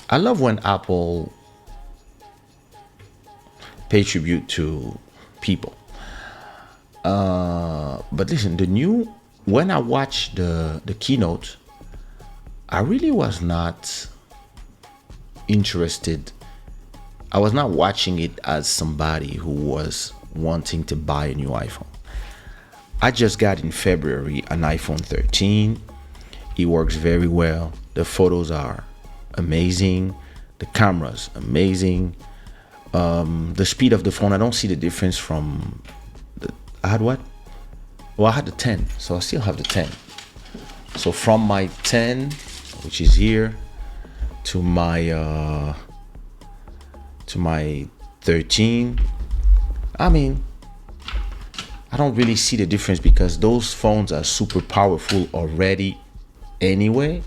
I love when Apple pay tribute to people. But listen, the new when I watched the keynote, I really was not interested. I was not watching it as somebody who was wanting to buy a new iPhone. I just got in February an iPhone 13. It works very well. The photos are amazing. The camera's amazing. The speed of the phone, I don't see the difference from I had what? Well, I had the 10, so I still have the 10. So from my 10, which is here, to my 13, I mean, I don't really see the difference because those phones are super powerful already anyway.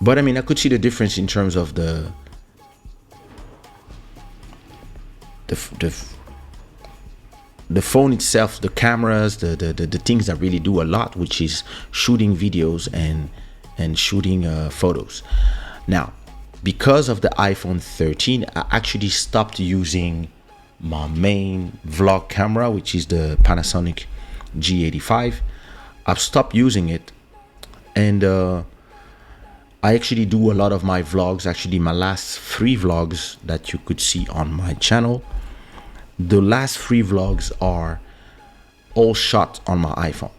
But I mean, I could see the difference in terms of the phone itself, the cameras, the things that really do a lot, which is shooting videos and shooting photos. Now, because of the iPhone 13, I actually stopped using my main vlog camera, which is the Panasonic G85. I've stopped using it, and I actually do a lot of my vlogs. Actually, my last 3 vlogs that you could see on my channel, the last 3 vlogs are all shot on my iPhone.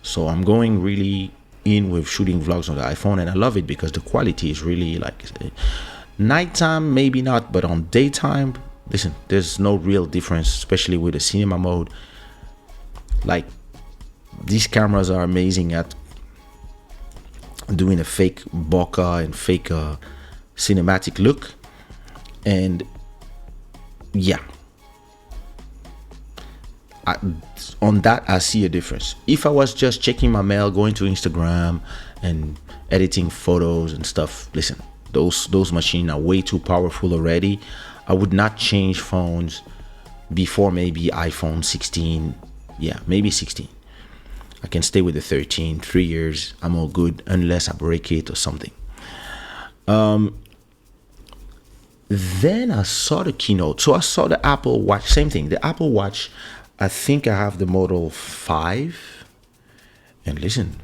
So I'm going really in with shooting vlogs on the iPhone, and I love it because the quality is really like nighttime, maybe not, but on daytime, listen, there's no real difference, especially with the cinema mode. Like, these cameras are amazing at doing a fake bokeh and fake cinematic look. And yeah, on that I see a difference. If I was just checking my mail, going to Instagram and editing photos and stuff, listen, those machines are way too powerful already. I would not change phones before maybe iPhone 16. Yeah, maybe 16. I can stay with the 13, 3 years. I'm all good unless I break it or something. Then I saw the keynote. So I saw the Apple Watch, same thing. The Apple Watch, I think I have the Model 5. And listen,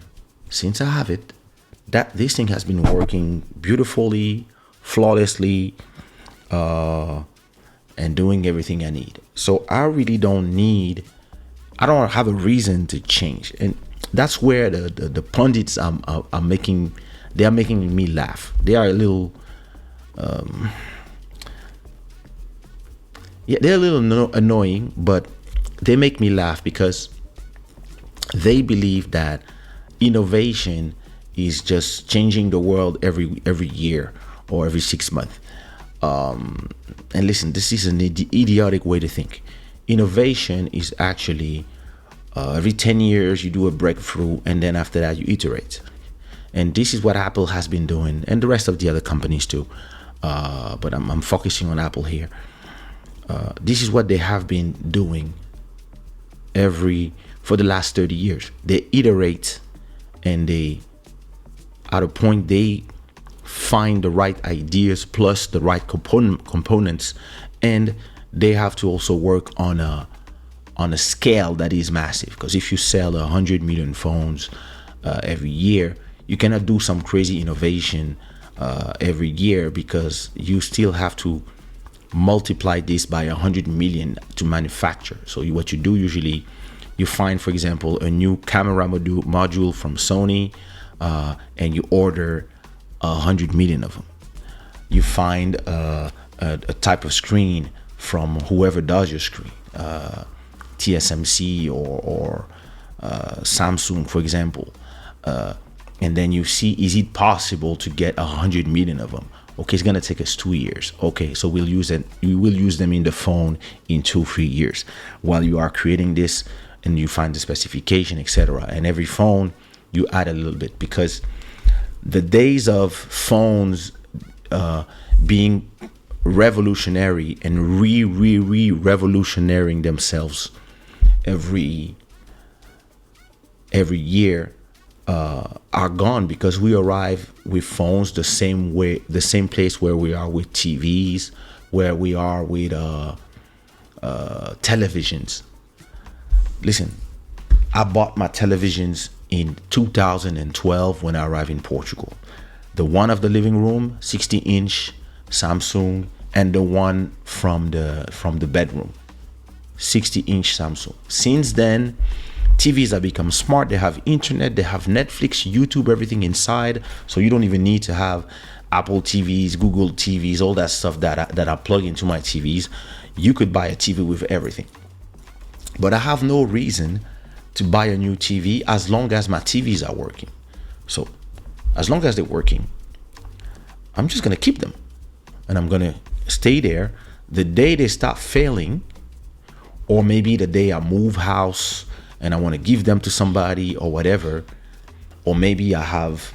since I have it, this thing has been working beautifully, flawlessly, and doing everything I need. So I really I don't have a reason to change. And that's where the pundits are making me laugh. They are a little they're a little annoying, but they make me laugh because they believe that innovation is just changing the world every year or every 6 months. And listen, this is an idiotic way to think. Innovation is actually every 10 years you do a breakthrough, and then after that you iterate. And this is what Apple has been doing, and the rest of the other companies too. But I'm focusing on Apple here. This is what they have been doing for the last 30 years. They iterate, and at a point they find the right ideas plus the right components, and they have to also work on a scale that is massive. Because if you sell 100 million phones every year, you cannot do some crazy innovation every year, because you still have to multiply this by 100 million to manufacture. So what you do usually, you find, for example, a new camera module from Sony, and you order 100 million of them. You find a type of screen from whoever does your screen, TSMC or Samsung, for example, and then you see, is it possible to get 100 million of them? Okay, it's gonna take us 2 years. Okay, so we will use them in the phone in 2-3 years while you are creating this, and you find the specification, etc. And every phone you add a little bit, because the days of phones being revolutionary and revolutionarying themselves every year, are gone because we arrive with phones the same way, the same place where we are with TVs, where we are with televisions. Listen, I bought my televisions in 2012 when I arrived in Portugal. The one of the living room, 60-inch Samsung, and the one from the bedroom, 60-inch Samsung. Since then, TVs have become smart. They have internet, they have Netflix, YouTube, everything inside. So you don't even need to have Apple TVs, Google TVs, all that stuff that I plug into my TVs. You could buy a TV with everything. But I have no reason to buy a new TV as long as my TVs are working. So as long as they're working, I'm just gonna keep them, and I'm gonna stay there. The day they start failing, or maybe the day I move house and I want to give them to somebody or whatever, or maybe I have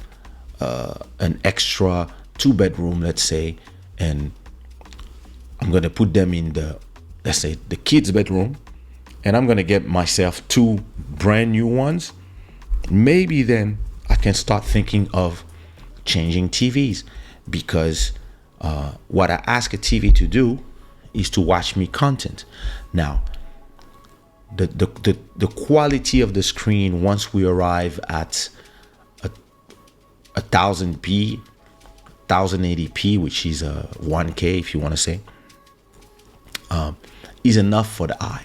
an extra 2-bedroom, let's say, and I'm gonna put them in the, let's say, the kids' bedroom, and I'm gonna get myself 2 brand new ones. Maybe then I can start thinking of changing TVs, because what I ask a TV to do is to watch me content. Now, the quality of the screen, once we arrive at 1000p, 1080p, which is 1K if you want to say, is enough for the eye.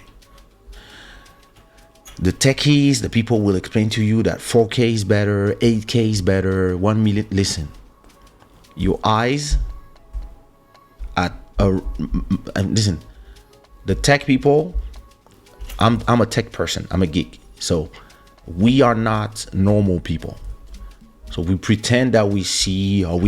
The techies, the people will explain to you that 4K is better, 8K is better, 1 million. Listen, your eyes listen, the tech people, I'm a tech person, I'm a geek. So we are not normal people. So we pretend that we see, or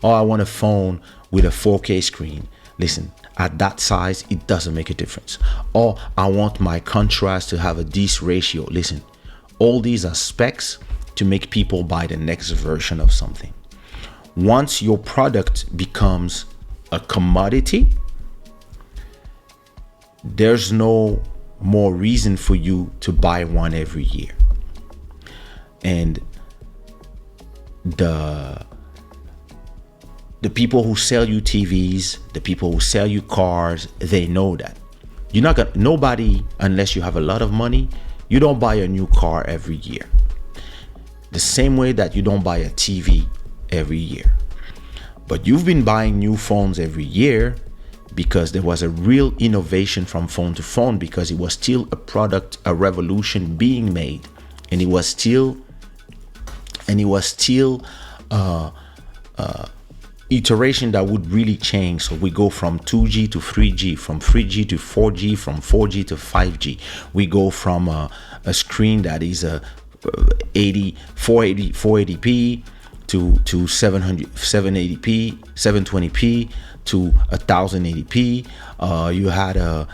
I want a phone with a 4K screen. Listen, at that size, it doesn't make a difference. Or I want my contrast to have a this ratio. Listen, all these are specs to make people buy the next version of something. Once your product becomes a commodity, there's no more reason for you to buy one every year. And the people who sell you TVs, the people who sell you cars, they know that you're not gonna, nobody, unless you have a lot of money, you don't buy a new car every year. The same way that you don't buy a TV every year. But you've been buying new phones every year because there was a real innovation from phone to phone, because it was still a product, a revolution being made, and it was still iteration that would really change. So we go from 2G to 3G, from 3G to 4G, from 4G to 5G. We go from a screen that is a 480p to 780p, 720p to 1080p. You had a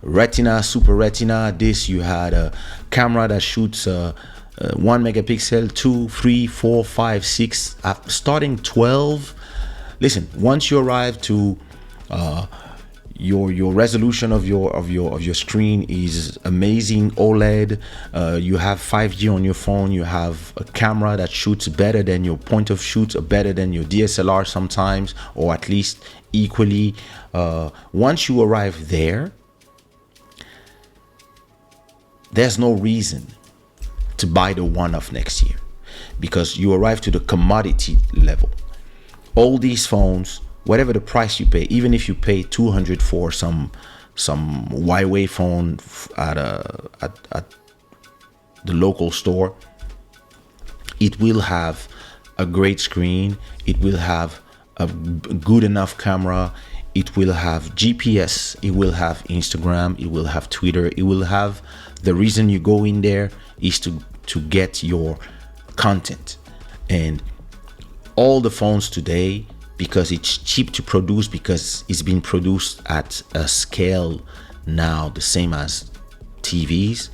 retina, super retina. You had a camera that shoots 1 megapixel, 2, 3, 4, 5, 6, starting 12. Listen, once you arrive to your resolution of your screen is amazing, OLED. You have 5G on your phone. You have a camera that shoots better than your point of shoot, or better than your DSLR sometimes, or at least equally. Once you arrive there, there's no reason to buy the one of next year, because you arrive to the commodity level. All these phones, whatever the price you pay, even if you pay 200 for some Huawei phone at the local store, it will have a great screen, it will have a good enough camera, it will have GPS, it will have Instagram, it will have Twitter, it will have, the reason you go in there is to get your content. And all the phones today, because it's cheap to produce, because it's been produced at a scale now the same as TVs,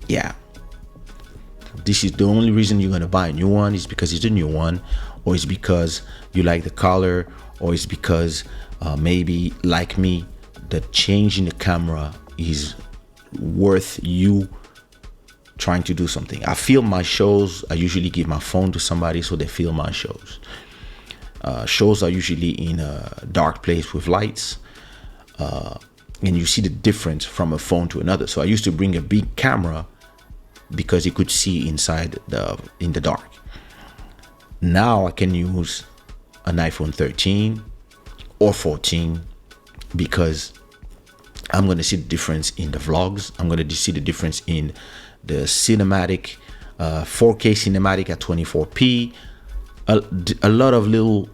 yeah, this is the only reason you're going to buy a new one, is because it's a new one, or it's because you like the color, or it's because maybe, like me, the change in the camera is worth you trying to do something. I film my shows. I usually give my phone to somebody so they film my shows. Shows are usually in a dark place with lights, and you see the difference from a phone to another. So I used to bring a big camera because you could see inside in the dark. Now I can use an iPhone 13 or 14 because I'm going to see the difference in the vlogs. I'm going to see the difference in the cinematic, 4K cinematic at 24p. A lot of little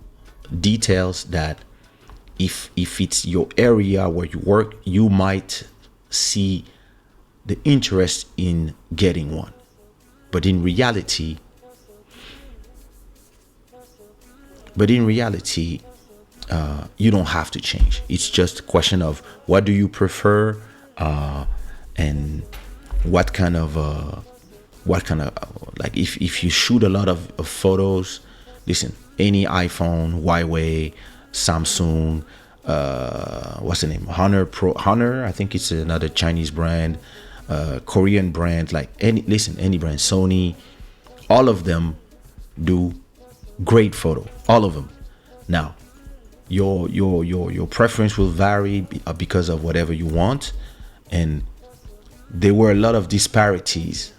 details that if it's your area where you work, you might see the interest in getting one. But in reality, you don't have to change. It's just a question of what do you prefer, and what kind of like if you shoot a lot of photos. Listen, any iPhone, Huawei, Samsung, what's the name, Honor, I think it's another Chinese brand, Korean brand, like any brand, Sony, all of them do great photo, all of them. Now your preference will vary because of whatever you want, and there were a lot of disparities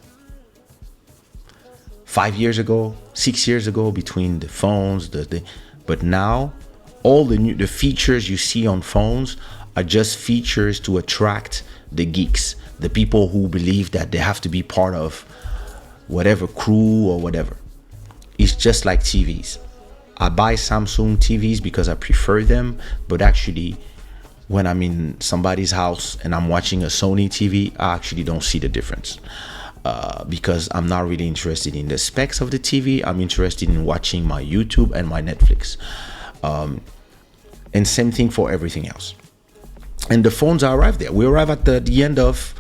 5 years ago, 6 years ago between the phones, but now all the features you see on phones are just features to attract the geeks, the people who believe that they have to be part of whatever crew or whatever. It's just like TVs. I buy Samsung TVs because I prefer them, but actually when I'm in somebody's house and I'm watching a Sony TV, I actually don't see the difference, because I'm not really interested in the specs of the TV. I'm interested in watching my YouTube and my Netflix, and same thing for everything else. And the phones arrive there. We arrive at the end of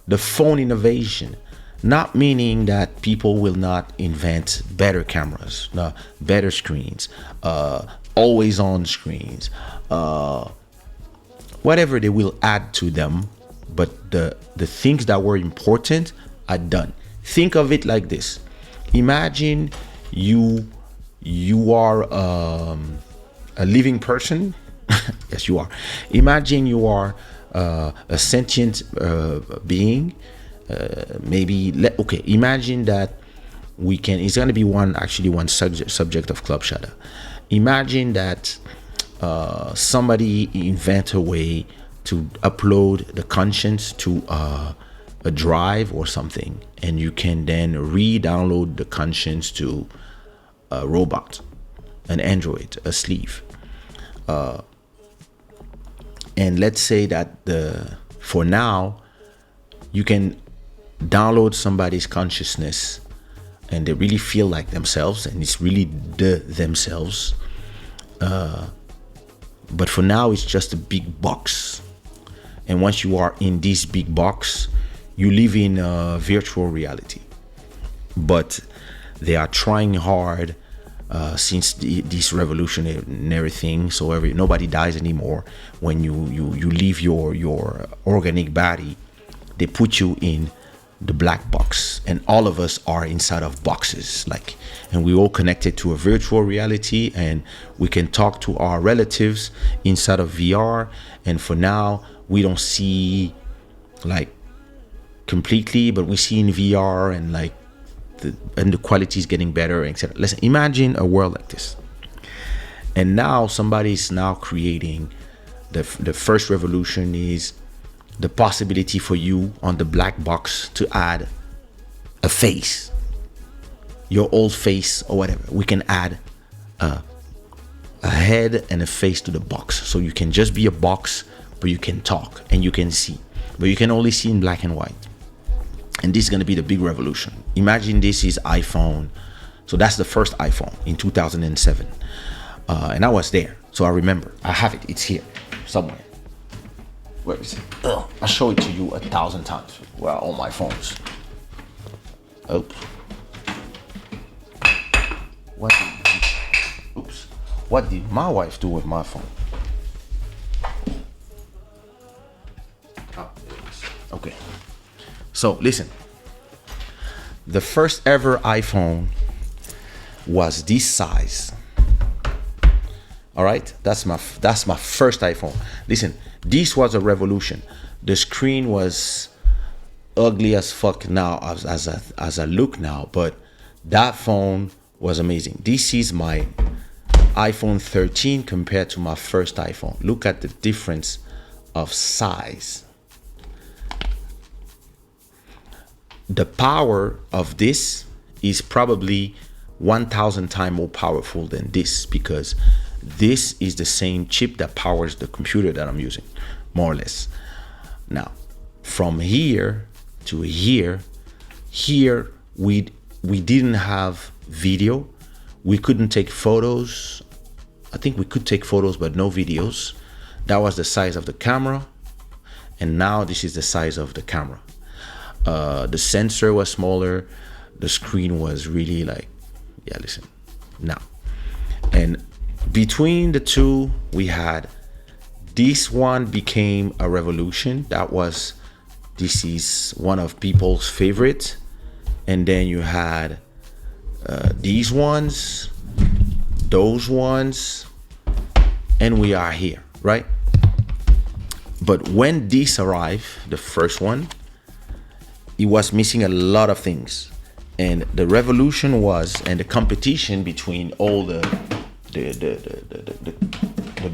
the phone innovation. Not meaning that people will not invent better cameras, better screens, always on screens, whatever they will add to them. But the things that were important are done. Think of it like this. Imagine you are a living person. Yes, you are. Imagine you are a sentient being. Imagine that it's going to be one subject of Club Shada. Imagine that somebody invent a way to upload the conscience to a drive or something, and you can then re-download the conscience to a robot, an android, a sleeve. And let's say that for now you can download somebody's consciousness and they really feel like themselves, and it's really themselves, but for now it's just a big box. And once you are in this big box, you live in virtual reality. But they are trying hard since this revolutionary thing, so nobody dies anymore. When you leave your organic body, they put you in the black box, and all of us are inside of boxes, and we all connected to a virtual reality, and we can talk to our relatives inside of VR. And for now we don't see completely, but we see in VR, and the quality is getting better, etc. Listen, imagine a world like this, and now somebody's now creating the first revolution is the possibility for you on the black box to add a face, your old face or whatever. We can add a head and a face to the box, so you can just be a box, but you can talk and you can see, but you can only see in black and white. And this is going to be the big revolution. Imagine this is iPhone. So that's the first iPhone in 2007, and I was there, so I remember. I have it. It's here somewhere. Where is it? I'll show it to you 1,000 times. Well, all my phones. Oops. What did my wife do with my phone? Oh, there it is. Okay. So listen. the first ever iPhone was this size. All right, that's my first iPhone. Listen, this was a revolution. The screen was ugly as fuck now as I look now, but that phone was amazing. This is my iPhone 13 compared to my first iPhone. Look at the difference of size. The power of this is probably 1,000 times more powerful than this, because this is the same chip that powers the computer that I'm using, more or less. Now, from here to here we didn't have video. We couldn't take photos. I think we could take photos, but no videos. That was the size of the camera. And now this is the size of the camera. The sensor was smaller. The screen was really like, yeah, listen, now. And between the two, we had, this one became a revolution. This is one of people's favorite. And then you had these ones, those ones, and we are here, right? But when this arrived, the first one, it was missing a lot of things. And the revolution was, and the competition between all the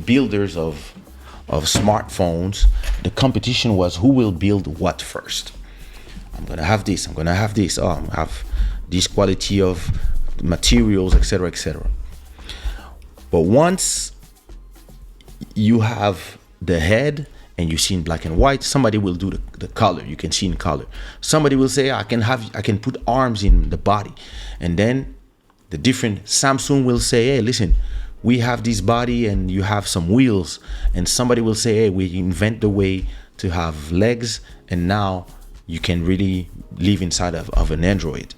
builders of smartphones, the competition was who will build what first. I'm gonna have this, I'm gonna have this, oh, I'm gonna have this quality of materials, etc., etc. But once you have the head and you see in black and white, somebody will do the color. You can see in color. Somebody will say, I can put arms in the body. And then the different Samsung will say, hey, listen, we have this body and you have some wheels. And somebody will say, hey, we invent the way to have legs, and now you can really live inside of an Android.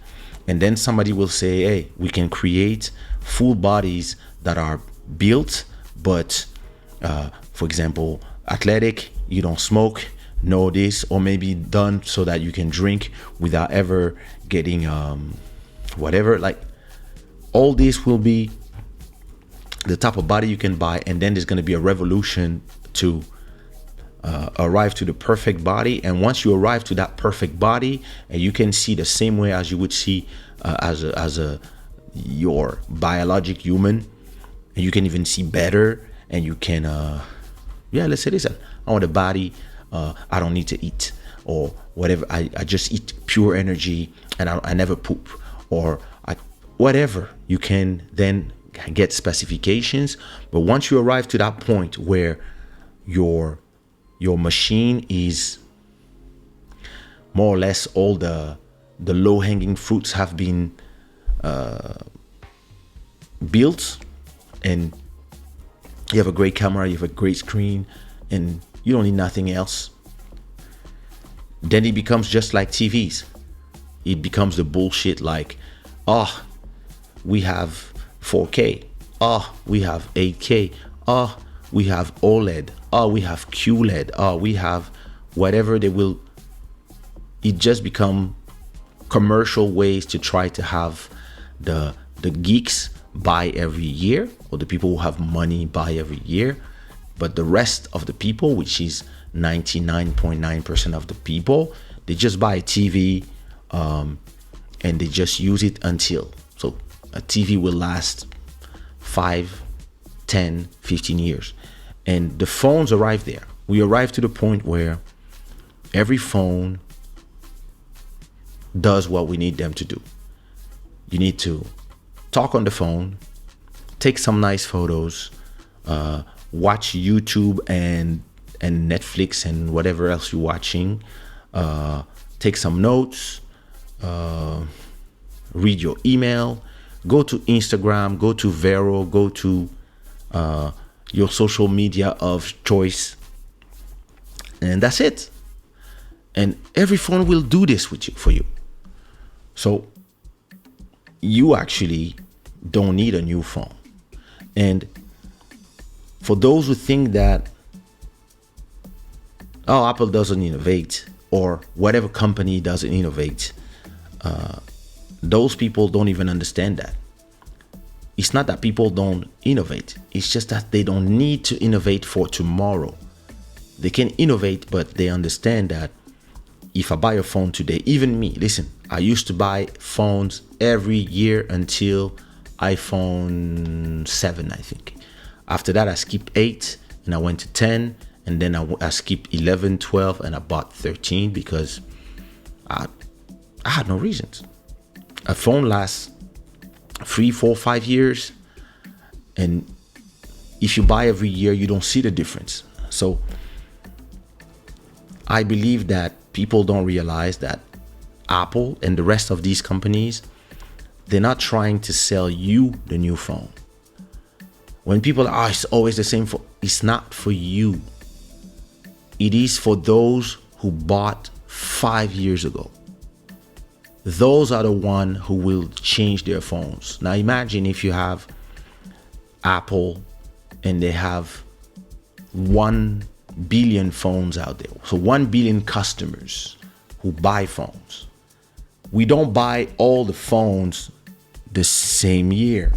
And then somebody will say, hey, we can create full bodies that are built, but for example, athletic, you don't smoke, no this, or maybe done so that you can drink without ever getting whatever. Like, all this will be the type of body you can buy. And then there's going to be a revolution to arrive to the perfect body. And once you arrive to that perfect body, and you can see the same way as you would see as your biologic human, and you can even see better, and you can let's say, listen, I want a body, I don't need to eat, or whatever, I just eat pure energy, and I never poop, or whatever. You can then get specifications. But once you arrive to that point where your machine is more or less, all the low-hanging fruits have been built, and you have a great camera, you have a great screen, and you don't need nothing else, then it becomes just like TVs. It becomes the bullshit like, oh, we have 4K, oh, we have 8K, oh, we have OLED, oh, we have QLED, oh, we have whatever they will. It just become commercial ways to try to have the geeks buy every year, or the people who have money buy every year. But the rest of the people, which is 99.9% of the people, they just buy a TV and they just use it until. So a TV will last 5, 10, 15 years. And the phones arrive there. We arrive to the point where every phone does what we need them to do. You need to talk on the phone, take some nice photos, watch YouTube and Netflix and whatever else you're watching, take some notes, read your email, go to Instagram, go to Vero, go to your social media of choice, and that's it. And every phone will do this with you, for you. So you actually don't need a new phone. And for those who think that, oh, Apple doesn't innovate, or whatever company doesn't innovate, those people don't even understand that. It's not that people don't innovate. It's just that they don't need to innovate for tomorrow. They can innovate, but they understand that if I buy a phone today, even me, listen, I used to buy phones every year until iPhone 7, I think. After that, I skipped 8 and I went to 10, and then I skipped 11, 12, and I bought 13 because I had no reasons. A phone lasts 3, 4, 5 years, and if you buy every year, you don't see the difference. So I believe that people don't realize that Apple and the rest of these companies, they're not trying to sell you the new phone. When people are, it's always the same phone, it's not for you. It is for those who bought 5 years ago. Those are the ones who will change their phones. Now imagine if you have Apple and they have 1 billion phones out there. So 1 billion customers who buy phones. We don't buy all the phones the same year.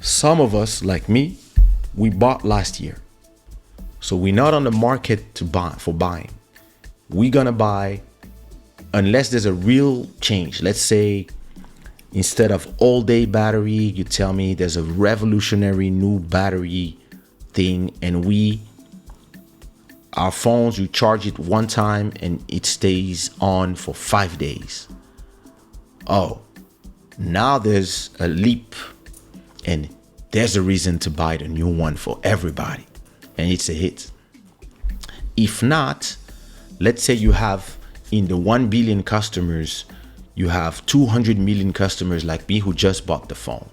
Some of us, like me, we bought last year. So we're not on the market to buy for buying. We're gonna buy unless there's a real change. Let's say instead of all-day battery, you tell me there's a revolutionary new battery thing, and our phones, you charge it one time and it stays on for 5 days. Oh, now there's a leap, and there's a reason to buy the new one for everybody, and it's a hit. If not, let's say you have in the 1 billion customers, you have 200 million customers like me who just bought the phone.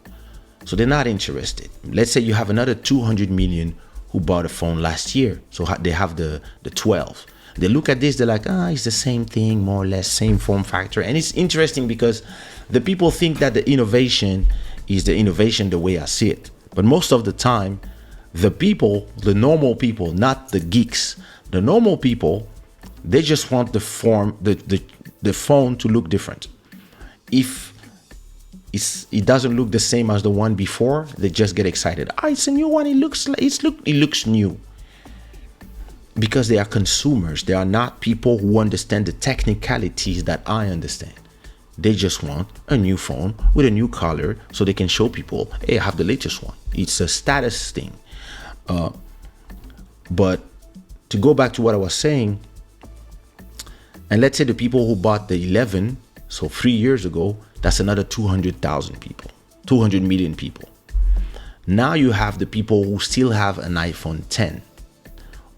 So they're not interested. Let's say you have another 200 million who bought a phone last year. So they have the 12. They look at this, they're like, it's the same thing, more or less, same form factor. And it's interesting because the people think that the innovation is the innovation the way I see it. But most of the time, the people, the normal people, not the geeks, the normal people, they just want the phone to look different. If it doesn't look the same as the one before, they just get excited. It's a new one. It looks new. Because they are consumers. They are not people who understand the technicalities that I understand. They just want a new phone with a new color so they can show people, hey, I have the latest one. It's a status thing. But to go back to what I was saying, and let's say the people who bought the 11, so 3 years ago, that's another 200,000 people, 200 million people. Now you have the people who still have an iPhone 10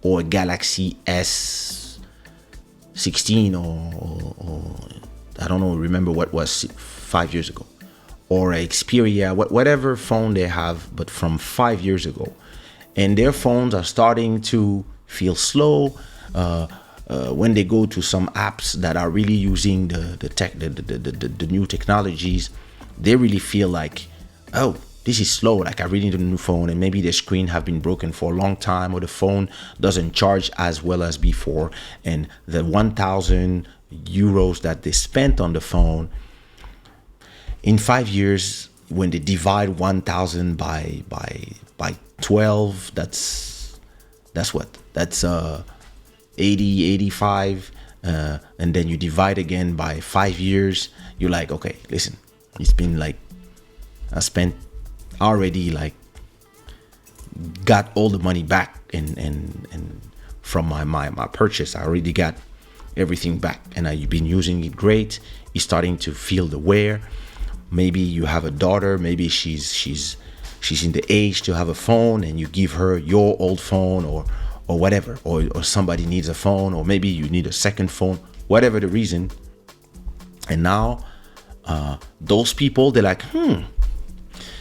or a Galaxy S16 or I don't know, remember what was 5 years ago, or a Xperia, whatever phone they have, but from 5 years ago. And their phones are starting to feel slow. When they go to some apps that are really using the new technologies, they really feel like, oh, this is slow. Like I really need a new phone, and maybe the screen have been broken for a long time, or the phone doesn't charge as well as before, and the 1,000 euros that they spent on the phone in 5 years, when they divide 1,000 by 12, that's what? That's 80, 85, and then you divide again by 5 years. You're like, okay, listen, it's been like I spent already, like got all the money back and from my purchase. I already got everything back, and I've been using it great. You're starting to feel the wear. Maybe you have a daughter, maybe she's in the age to have a phone, and you give her your old phone or whatever, or somebody needs a phone, or maybe you need a second phone, whatever the reason. And now those people, they're like,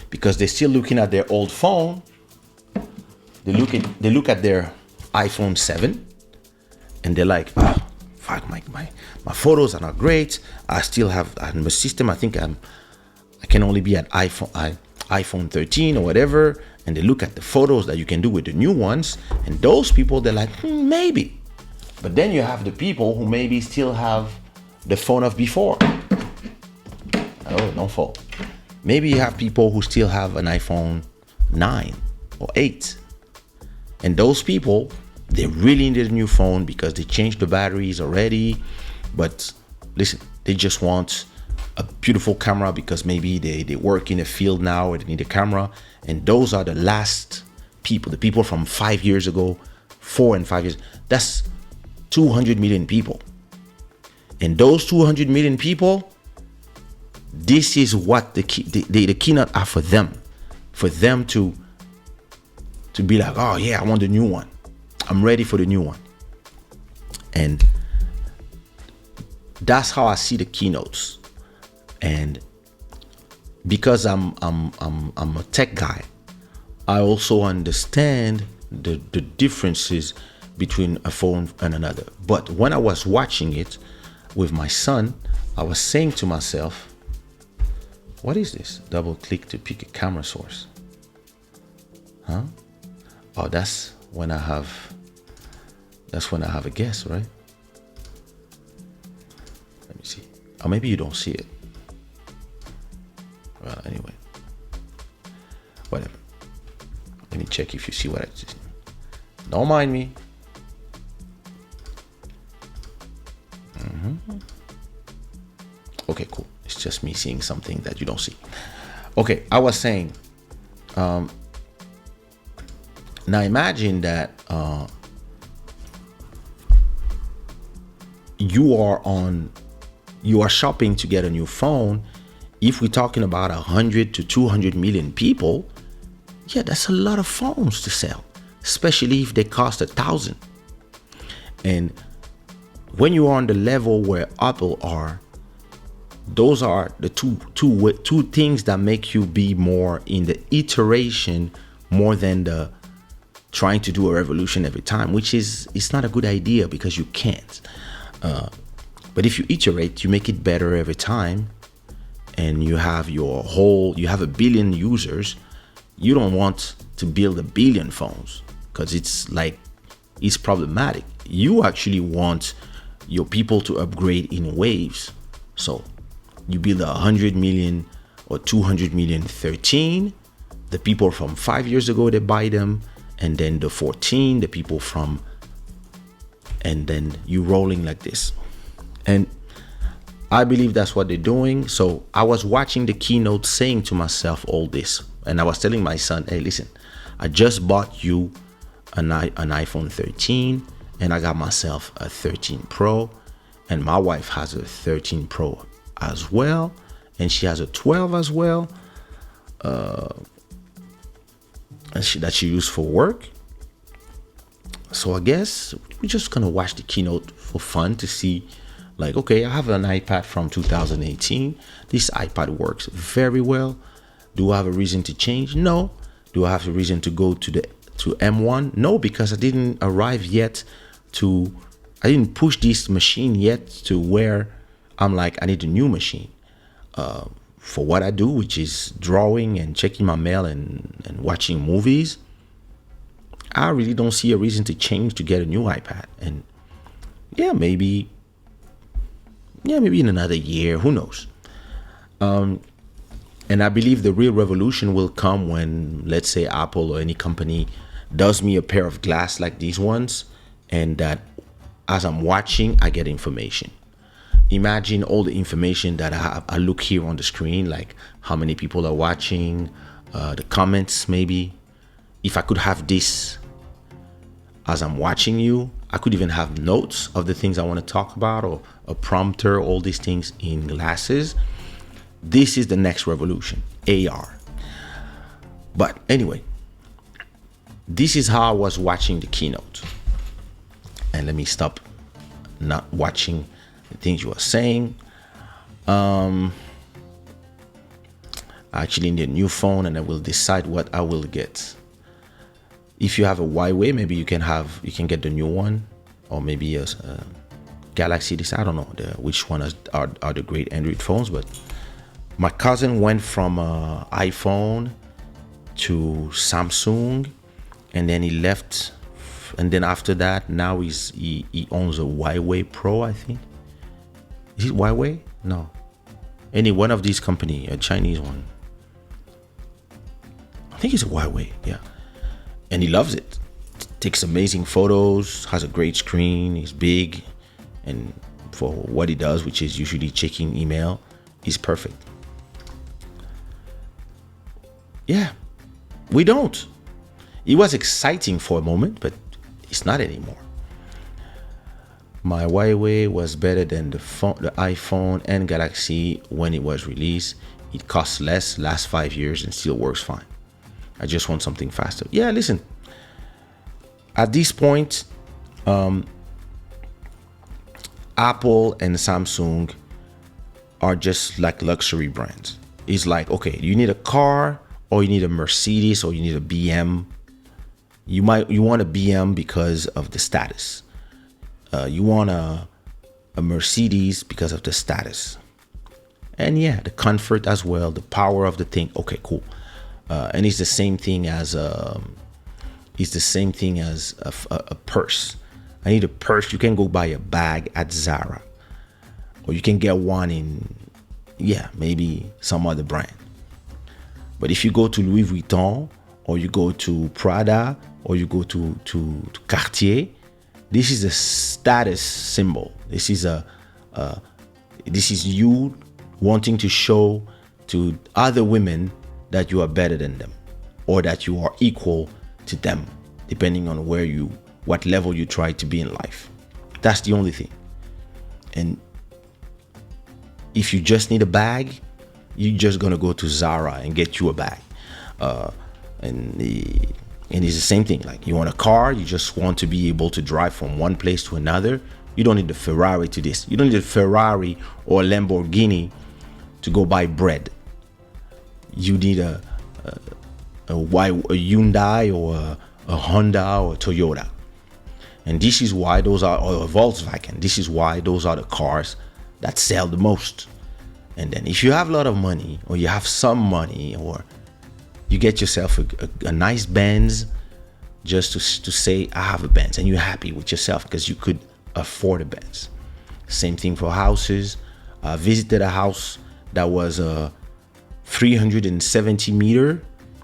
because they're still looking at their old phone. They look at their iPhone 7, and they're like, fuck, my photos are not great. I still have in the system, I think I can only be at iPhone 13 or whatever. And they look at the photos that you can do with the new ones, and those people, they're like, maybe. But then you have the people who maybe still have the phone of before. Oh, don't fall. Maybe you have people who still have an iPhone 9 or 8. And those people, they really need a new phone because they changed the batteries already. But listen, they just want a beautiful camera because maybe they work in a field now where they need a camera. And those are the last people, the people from 5 years ago, 4 and 5 years. That's 200 million people. And those 200 million people, this is what the keynote are for them to be like, oh yeah, I want the new one. I'm ready for the new one. And that's how I see the keynotes. And because I'm a tech guy, I also understand the differences between a phone and another. But when I was watching it with my son, I was saying to myself, what is this? Double click to pick a camera source. Huh? Oh, that's when I have a guest, right? Let me see. Or maybe you don't see it. Well, anyway. Whatever. Let me check if you see what I just. Don't mind me. Okay, cool. It's just me seeing something that you don't see. Okay, I was saying, now imagine that you are shopping to get a new phone. If we're talking about 100 to 200 million people, yeah, that's a lot of phones to sell, especially if they cost 1,000. And when you are on the level where Apple are, those are the two things that make you be more in the iteration more than the trying to do a revolution every time, which is, it's not a good idea because you can't. But if you iterate, you make it better every time, and you have a billion users. You don't want to build a billion phones because it's problematic. You actually want your people to upgrade in waves. So you build 100 million or 200 million 13, the people from 5 years ago, they buy them, and then the 14, the people from, and then you rolling like this. And I believe that's what they're doing. So I was watching the keynote saying to myself all this, and I was telling my son, hey, listen, I just bought you an iPhone 13, and I got myself a 13 Pro, and my wife has a 13 Pro as well, and she has a 12 as well, and that she used for work. So I guess we're just gonna watch the keynote for fun to see, like, okay, I have an iPad from 2018. This iPad works very well. Do I have a reason to change? No. Do I have a reason to go to M1? No, because I didn't arrive yet I didn't push this machine yet to where I'm like, I need a new machine for what I do, which is drawing and checking my mail and watching movies. I really don't see a reason to change to get a new iPad. And yeah, maybe in another year, who knows? And I believe the real revolution will come when, let's say, Apple or any company does me a pair of glass like these ones, and that as I'm watching, I get information. Imagine all the information that I look here on the screen, like how many people are watching, the comments maybe. If I could have this as I'm watching you, I could even have notes of the things I want to talk about, or a prompter, all these things in glasses. This is the next revolution, AR. But anyway, this is how I was watching the keynote. And let me stop not watching the things you are saying. I actually need a new phone, and I will decide what I will get. If you have a Huawei, maybe you can get the new one, or maybe a Galaxy. I don't know which one are the great Android phones, but my cousin went from iPhone to Samsung, and then he left, and then after that, now he owns a Huawei Pro, I think. Is it Huawei? No. any one of these company, a Chinese one. I think it's a Huawei, yeah. And he loves it. Takes amazing photos, has a great screen, he's big, and for what he does, which is usually checking email, he's perfect. Yeah, we don't. It was exciting for a moment, but it's not anymore. My Huawei was better than the iPhone and Galaxy when it was released. It costs less, lasts 5 years, and still works fine. I just want something faster. Yeah, listen. At this point, Apple and Samsung are just like luxury brands. It's like, okay, you need a car, or you need a Mercedes, or you need a BM. You want a BM because of the status. You want a Mercedes because of the status. And yeah, the comfort as well, the power of the thing. Okay, cool. And it's the same thing as a purse. I need a purse. You can go buy a bag at Zara, or you can get one in, maybe some other brand. But if you go to Louis Vuitton, or you go to Prada, or you go to Cartier, this is a status symbol. This is you wanting to show to other women that you are better than them, or that you are equal to them, depending on what level you try to be in life. That's the only thing. And if you just need a bag, you're just gonna go to Zara and get you a bag. And it's the same thing. Like, you want a car, you just want to be able to drive from one place to another. You don't need a Ferrari to this. You don't need a Ferrari or a Lamborghini to go buy bread. You need a Hyundai or a Honda or a Toyota. And this is why those are, or a Volkswagen, this is why those are the cars that sell the most. And then if you have a lot of money, or you have some money, or you get yourself a nice Benz, just to say, I have a Benz, and you're happy with yourself because you could afford a Benz. Same thing for houses. I visited a house that was 370 meter,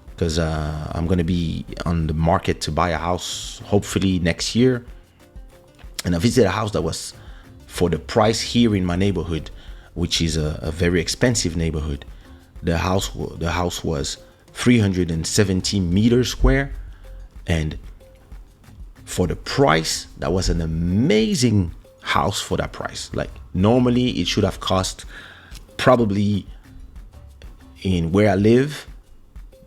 because I'm going to be on the market to buy a house hopefully next year. And I visited a house that was, for the price here in my neighborhood, which is a very expensive neighborhood, the house was 370 meters square, and for the price, that was an amazing house for that price. Like, normally it should have cost, probably in where I live,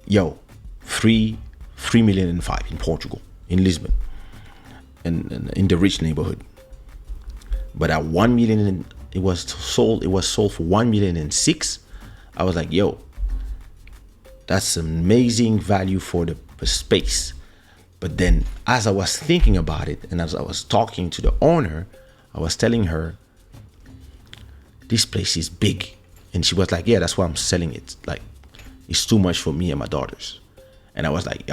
3,000,005 in Portugal, in Lisbon, and in the rich neighborhood. But at 1 million, it was sold for 1,000,006. I was like, that's amazing value for the space. But then, as I was thinking about it, and as I was talking to the owner, I was telling her, this place is big. And she was like, yeah, that's why I'm selling it. Like, it's too much for me and my daughters. And I was like,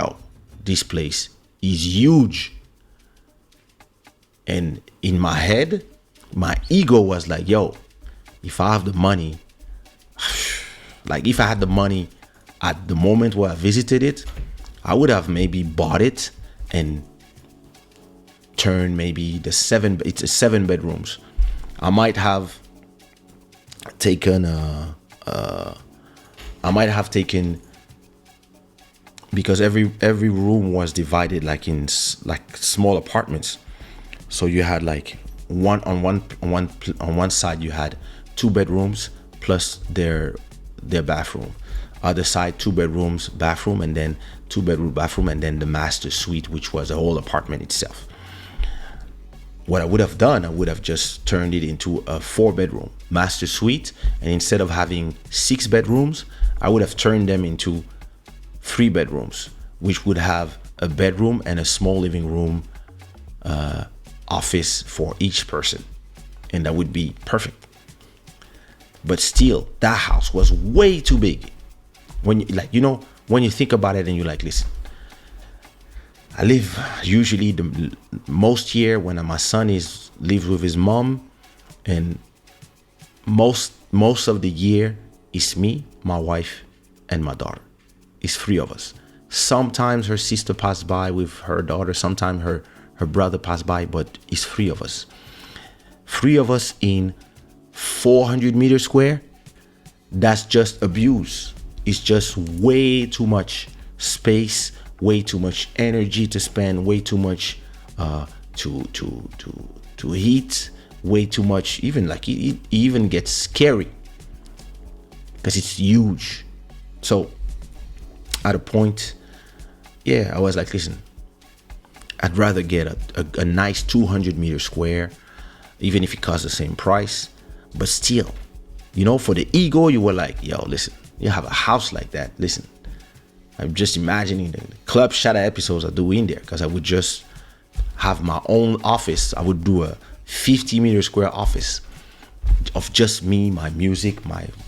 this place is huge. And in my head, my ego was like, if I have the money, like, if I had the money at the moment where I visited it, I would have maybe bought it and turned maybe it's 7 bedrooms. I might have taken because every room was divided like in like small apartments. So you had like on one side you had 2 bedrooms plus their bathroom. Other side, 2 bedrooms, bathroom, and then 2 bedroom bathroom, and then the master suite, which was a whole apartment itself. What I would have done, I would have just turned it into a 4-bedroom master suite, and instead of having 6 bedrooms, I would have turned them into 3 bedrooms, which would have a bedroom and a small living room, office for each person, and that would be perfect. But still, that house was way too big. When when you think about it, and you're like, listen, I live usually the most year when my son lives with his mom, and most most of the year it's me, my wife, and my daughter. It's three of us. Sometimes her sister passes by with her daughter. Sometimes her brother passes by, but it's three of us. Three of us in 400 meters square. That's just abuse. It's just way too much space, way too much energy to spend, way too much to heat, way too much. Even like it even gets scary because it's huge. So at a point, yeah, I was like, listen, I'd rather get a nice 200 meter square, even if it costs the same price. But still, you know, for the ego, you were like, yo, listen, you have a house like that. Listen, I'm just imagining the Club Shada episodes I do in there, because I would just have my own office. I would do a 50 meter square office of just me, my music,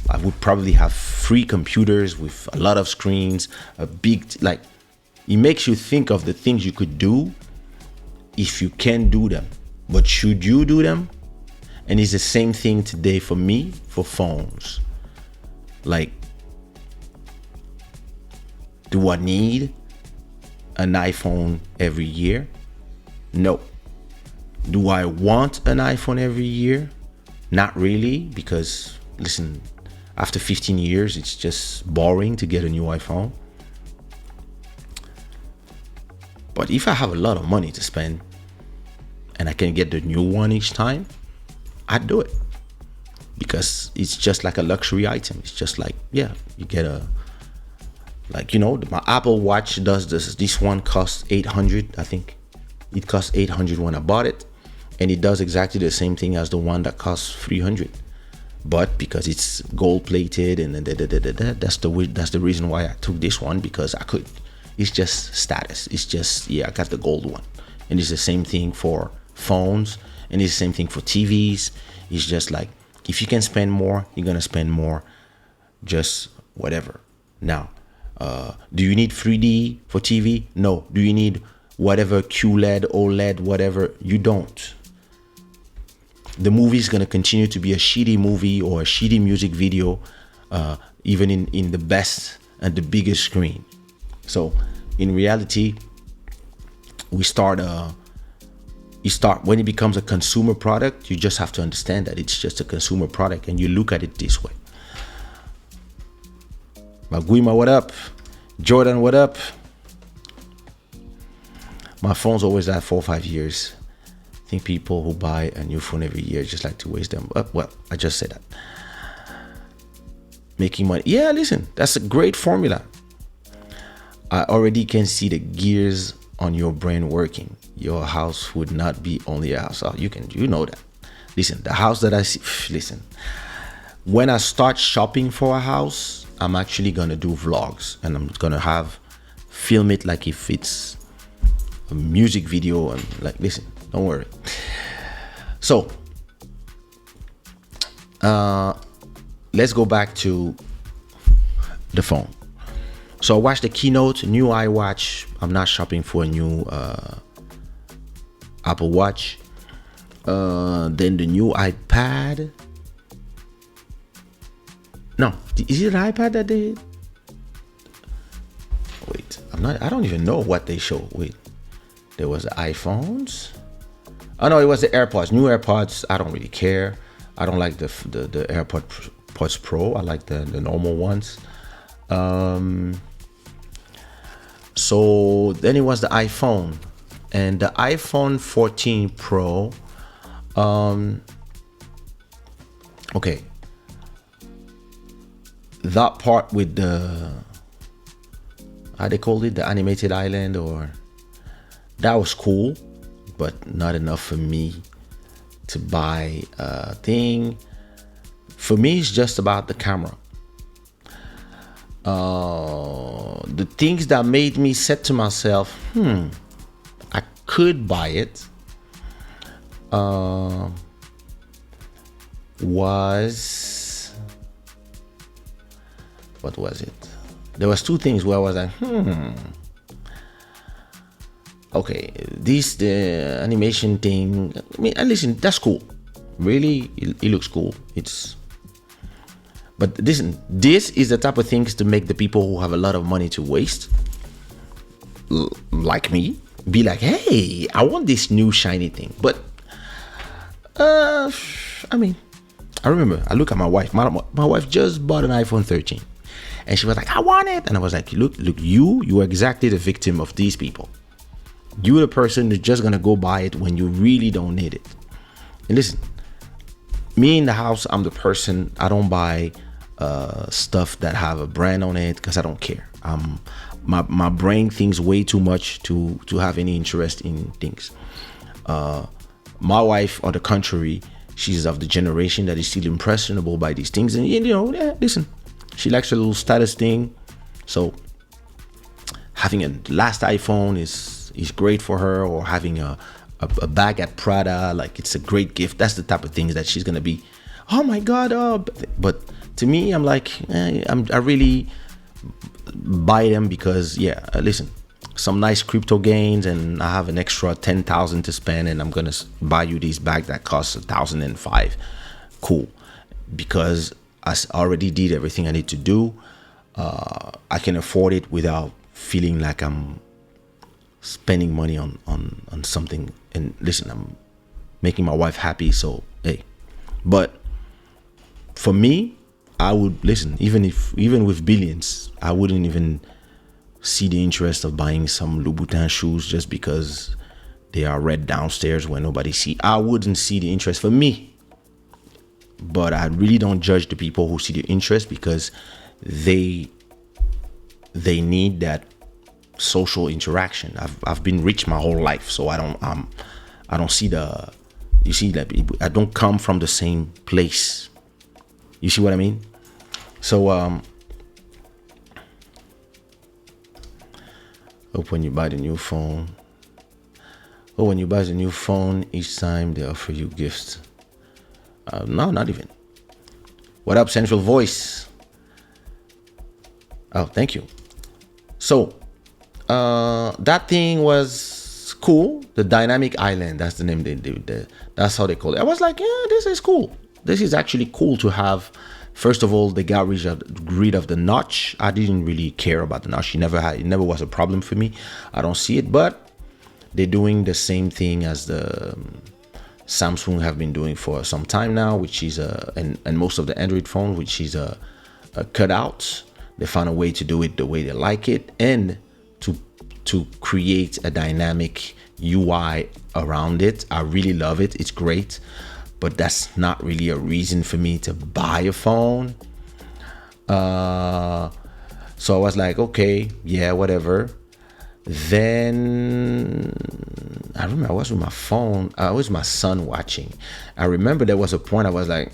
I would probably have 3 computers with a lot of screens, a big, like, it makes you think of the things you could do if you can do them. But should you do them? And it's the same thing today for me, for phones. Like, do I need an iPhone every year? No. Do I want an iPhone every year? Not really, because listen, after 15 years, it's just boring to get a new iPhone. But if I have a lot of money to spend and I can get the new one each time, I'd do it, because it's just like a luxury item. It's just like, yeah, you get a, like, you know, my Apple Watch does this. This one costs 800, I think. It cost 800 when I bought it, and it does exactly the same thing as the one that costs 300. But because it's gold plated and that's the reason why I took this one, because I could. It's just status. It's just, yeah, I got the gold one. And it's the same thing for phones, and it's the same thing for TVs. It's just like, if you can spend more, you're gonna spend more. Just whatever. Now, do you need 3D for TV? No. Do you need whatever QLED, OLED, whatever? You don't. The movie is gonna continue to be a shitty movie or a shitty music video, even in the best and the biggest screen. So in reality, you start when it becomes a consumer product, you just have to understand that it's just a consumer product, and you look at it this way. Maguima, what up? Jordan, what up? My phone's always at 4 or 5 years. I think people who buy a new phone every year just like to waste them. Well, I just said that. Making money. Yeah, listen, that's a great formula. I already can see the gears on your brain working. Your house would not be only a house. You know that. Listen, the house that I see, listen, when I start shopping for a house, I'm actually gonna do vlogs, and I'm gonna film it like if it's a music video, and like, listen, don't worry. So let's go back to the phone. So I watched the keynote, new iWatch. I'm not shopping for a new Apple Watch. Then the new iPad. No, is it an iPad that they? Wait, I don't even know what they show. Wait, there was the iPhones. Oh no, it was the AirPods. New AirPods. I don't really care. I don't like the AirPods Pro. I like the normal ones. So then it was the iPhone, and the iPhone 14 Pro. Okay, that part with the, how they called it, the animated island, or that was cool, but not enough for me to buy a thing. For me, it's just about the camera. The things that made me say to myself, I could buy it, was, what was it? There was 2 things where I was like, okay, the animation thing, I mean, and listen, that's cool. Really, it looks cool. It's But listen, this is the type of things to make the people who have a lot of money to waste, like me, be like, hey, I want this new shiny thing. But I mean, I remember I look at my wife. My wife just bought an iPhone 13, and she was like, I want it. And I was like, look, you are exactly the victim of these people. You're the person who's just gonna go buy it when you really don't need it. And listen, me in the house, I'm the person, I don't buy stuff that have a brand on it because I don't care. My brain thinks way too much to have any interest in things. My wife, on the contrary, she's of the generation that is still impressionable by these things. And listen, she likes a little status thing. So having a last iPhone is great for her, or having a bag at Prada, like it's a great gift. That's the type of things that she's gonna be, oh my god. But to me, I'm like, I really buy them because listen, some nice crypto gains, and I have an extra 10,000 to spend, and I'm gonna buy you this bag that costs 1,005. Cool, because I already did everything I need to do. I can afford it without feeling like I'm spending money on something. And listen, I'm making my wife happy, so hey. But for me, I would listen, even with billions, I wouldn't even see the interest of buying some Louboutin shoes just because they are red downstairs where nobody see. I wouldn't see the interest for me. But I really don't judge the people who see the interest, because they need that social interaction. I've been rich my whole life, so I don't see the, you see that I don't come from the same place. You see what I mean? So hope when you buy the new phone, when you buy the new phone, each time they offer you gifts. No, not even. What up, Central Voice? Oh, thank you. So that thing was cool. The dynamic island, that's the name that's how they call it. I was like, yeah, this is cool. This is actually cool to have. First of all, they got rid of the notch. I didn't really care about the notch. It never was a problem for me. I don't see it, but they're doing the same thing as the Samsung have been doing for some time now, which is and most of the Android phones, which is a cutout. They found a way to do it the way they like it, and to create a dynamic UI around it. I really love it. It's great, but that's not really a reason for me to buy a phone. So I was like, okay, yeah, whatever. Then I remember I was with my phone. I was my son watching. I remember there was a point I was like,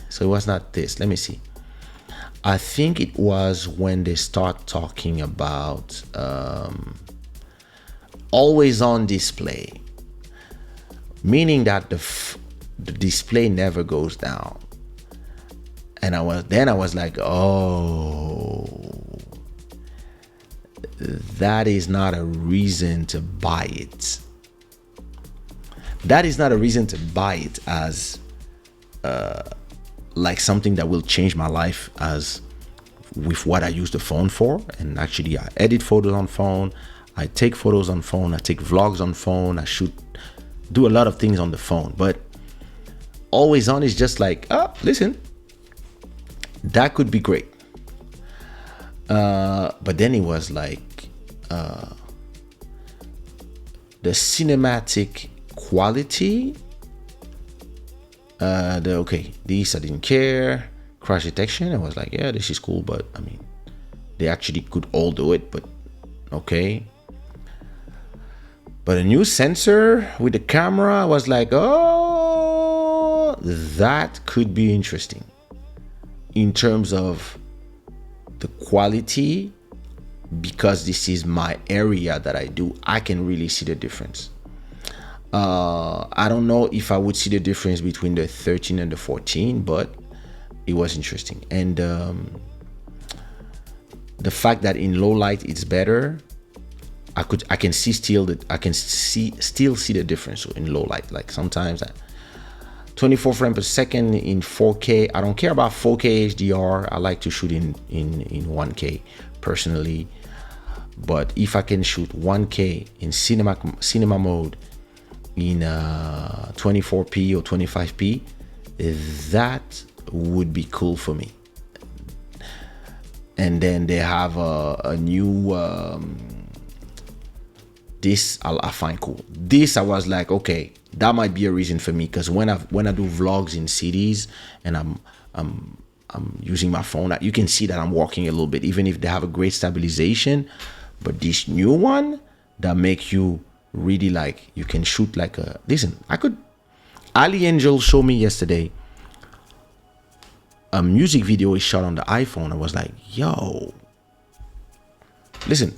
so it was not this. Let me see. I think it was when they start talking about always on display, meaning that the display never goes down. And I was like, oh, that is not a reason to buy it. That is not a reason to buy it as like something that will change my life, as with what I use the phone for. And actually, I edit photos on phone, I take photos on phone, I take vlogs on phone, I do a lot of things on the phone. But always on is just like, oh, listen, that could be great. But then it was like the cinematic quality, this I didn't care. Crash detection, I was like, yeah, this is cool, but I mean, they actually could all do it, but okay. But a new sensor with the camera, I was like, oh, that could be interesting in terms of the quality, because this is my area that I do. I can really see the difference. I don't know if I would see the difference between the 13 and the 14, but it was interesting. And the fact that in low light it's better, I can still see the difference in low light. Like sometimes 24 frames per second in 4K. I don't care about 4K HDR. I like to shoot in 1K personally. But if I can shoot 1K in cinema mode in 24p or 25p, that would be cool for me. And then they have a new this I find cool. This I was like, okay, that might be a reason for me, because when I do vlogs in cities and I'm using my phone, you can see that I'm walking a little bit, even if they have a great stabilization. But this new one that makes you really, like, you can shoot like a, listen, Ali Angel showed me yesterday a music video is shot on the iPhone. I was like, yo, listen,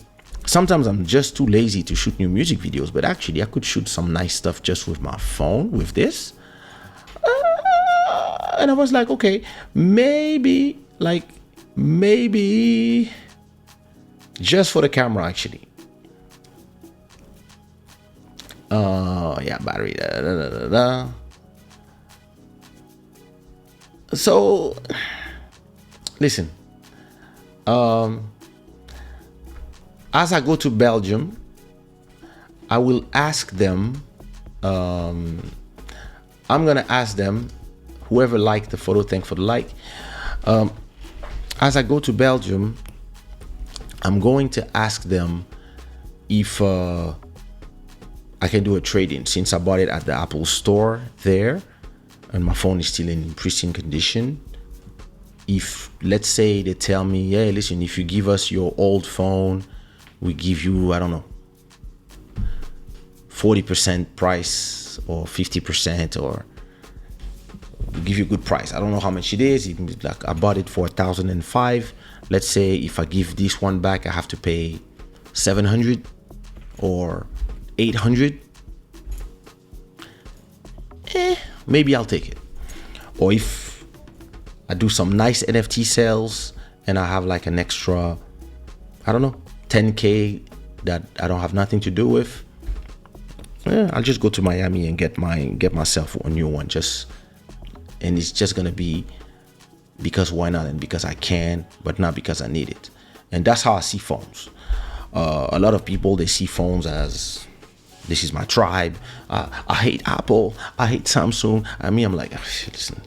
sometimes I'm just too lazy to shoot new music videos, but actually I could shoot some nice stuff just with my phone with this. And I was like, okay, maybe just for the camera, actually. Yeah, battery. So, listen. As I go to Belgium, I will ask them. I'm gonna ask them. Whoever liked the photo, thank for the like. As I go to Belgium, I'm going to ask them if I can do a trade-in, since I bought it at the Apple store there and my phone is still in pristine condition. If, let's say, they tell me, hey, listen, if you give us your old phone, we give you, I don't know, 40% price or 50%, or we give you a good price. I don't know how much it is. Like, I bought it for 1,005. Let's say if I give this one back, I have to pay 700 or 800. Maybe I'll take it. Or if I do some nice NFT sales and I have like an extra, I don't know, 10K that I don't have nothing to do with, I'll just go to Miami and get myself a new one. And it's just gonna be because why not, and because I can, but not because I need it. And that's how I see phones. A lot of people, they see phones as, this is my tribe. I hate Apple. I hate Samsung. I mean, I'm like, listen,